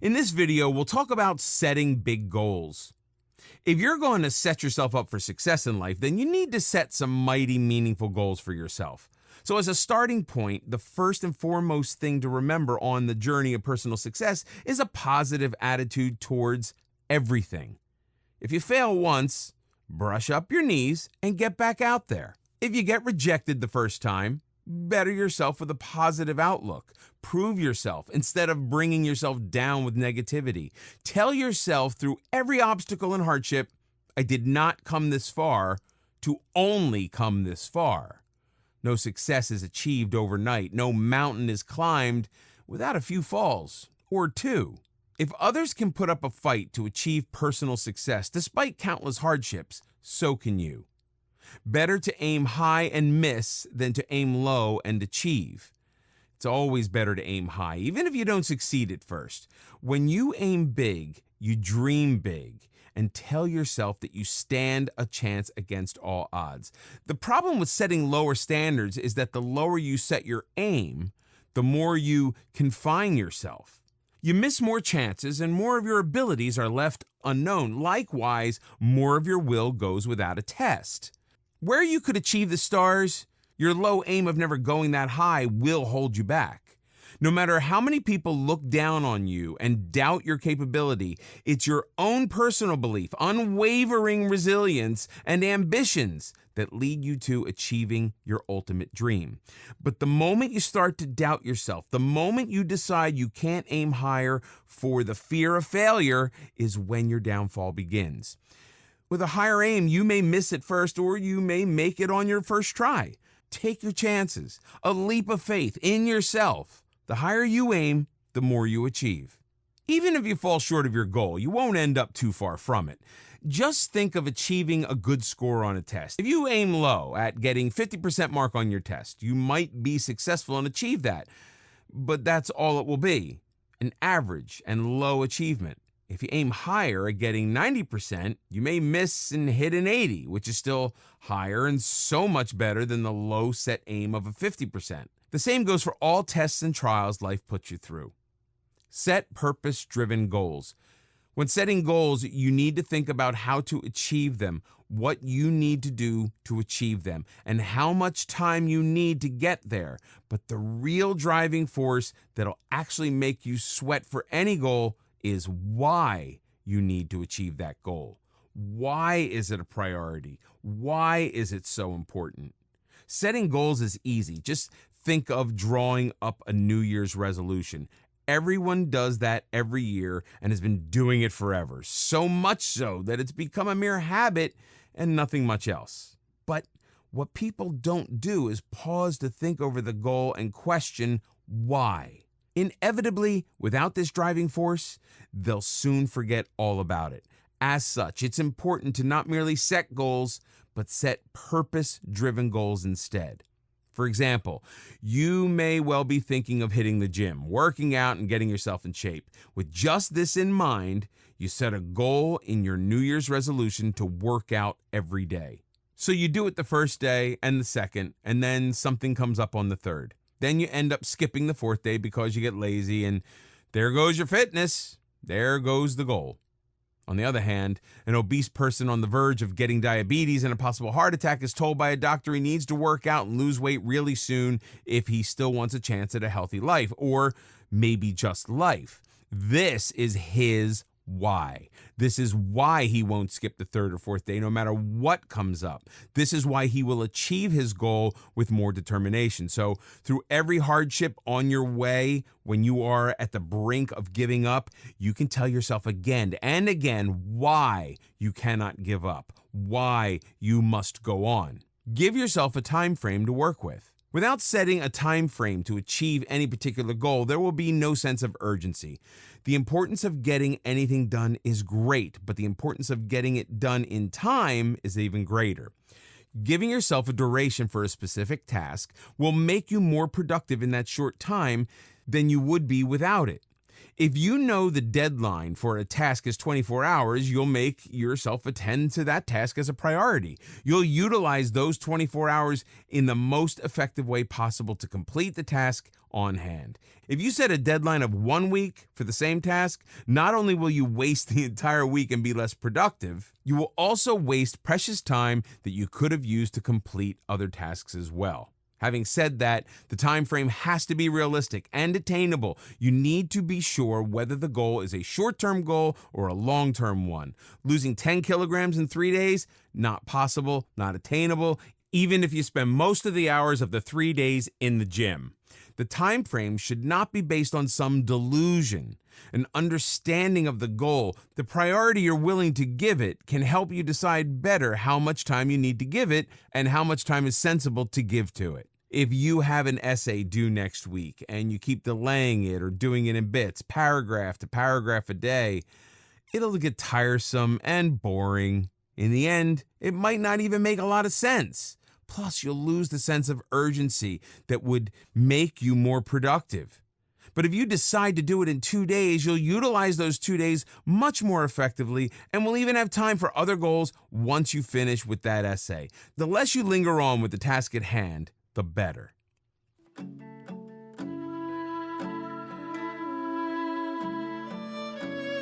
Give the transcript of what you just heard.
In this video, we'll talk about setting big goals. If you're going to set yourself up for success in life, then you need to set some mighty meaningful goals for yourself. So as a starting point, the first and foremost thing to remember on the journey of personal success is a positive attitude towards everything. If you fail once, brush up your knees and get back out there. If you get rejected the first time, better yourself with a positive outlook. Prove yourself instead of bringing yourself down with negativity. Tell yourself through every obstacle and hardship, I did not come this far to only come this far. No success is achieved overnight. No mountain is climbed without a few falls or two. If others can put up a fight to achieve personal success despite countless hardships, so can you. Better to aim high and miss than to aim low and achieve. It's always better to aim high, even if you don't succeed at first. When you aim big, you dream big, and tell yourself that you stand a chance against all odds. The problem with setting lower standards is that the lower you set your aim, the more you confine yourself. You miss more chances and more of your abilities are left unknown. Likewise, more of your will goes without a test. Where you could achieve the stars, your low aim of never going that high will hold you back. No matter how many people look down on you and doubt your capability, it's your own personal belief, unwavering resilience, and ambitions that lead you to achieving your ultimate dream. But the moment you start to doubt yourself, the moment you decide you can't aim higher for the fear of failure, is when your downfall begins. With a higher aim, you may miss it first, or you may make it on your first try. Take your chances, a leap of faith in yourself. The higher you aim, the more you achieve. Even if you fall short of your goal, you won't end up too far from it. Just think of achieving a good score on a test. If you aim low at getting 50% mark on your test, you might be successful and achieve that. But that's all it will be, an average and low achievement. If you aim higher at getting 90%, you may miss and hit an 80, which is still higher and so much better than the low set aim of a 50%. The same goes for all tests and trials life puts you through. Set purpose-driven goals. When setting goals, you need to think about how to achieve them, what you need to do to achieve them, and how much time you need to get there. But the real driving force that'll actually make you sweat for any goal is why you need to achieve that goal. Why is it a priority? Why is it so important? Setting goals is easy. Just think of drawing up a New Year's resolution. Everyone does that every year and has been doing it forever. So much so that it's become a mere habit and nothing much else. But what people don't do is pause to think over the goal and question why. Inevitably, without this driving force, they'll soon forget all about it. As such, it's important to not merely set goals, but set purpose-driven goals instead. For example, you may well be thinking of hitting the gym, working out, and getting yourself in shape. With just this in mind, you set a goal in your New Year's resolution to work out every day. So you do it the first day and the second, and then something comes up on the third. Then you end up skipping the fourth day because you get lazy, and there goes your fitness. There goes the goal. On the other hand, an obese person on the verge of getting diabetes and a possible heart attack is told by a doctor he needs to work out and lose weight really soon if he still wants a chance at a healthy life, or maybe just life. This is his why. This is why he won't skip the third or fourth day no matter what comes up. This is why he will achieve his goal with more determination. So through every hardship on your way, when you are at the brink of giving up, you can tell yourself again and again why you cannot give up, why you must go on. Give yourself a time frame to work with. Without setting a time frame to achieve any particular goal, there will be no sense of urgency. The importance of getting anything done is great, but the importance of getting it done in time is even greater. Giving yourself a duration for a specific task will make you more productive in that short time than you would be without it. If you know the deadline for a task is 24 hours, you'll make yourself attend to that task as a priority. You'll utilize those 24 hours in the most effective way possible to complete the task on hand. If you set a deadline of 1 week for the same task, not only will you waste the entire week and be less productive, you will also waste precious time that you could have used to complete other tasks as well. Having said that, the time frame has to be realistic and attainable. You need to be sure whether the goal is a short-term goal or a long-term one. Losing 10 kilograms in 3 days? Not possible, not attainable, even if you spend most of the hours of the 3 days in the gym. The time frame should not be based on some delusion. An understanding of the goal, the priority you're willing to give it, can help you decide better how much time you need to give it and how much time is sensible to give to it. If you have an essay due next week and you keep delaying it or doing it in bits, paragraph to paragraph a day, it'll get tiresome and boring. In the end, it might not even make a lot of sense. Plus, you'll lose the sense of urgency that would make you more productive. But if you decide to do it in 2 days, you'll utilize those 2 days much more effectively and will even have time for other goals once you finish with that essay. The less you linger on with the task at hand, the better.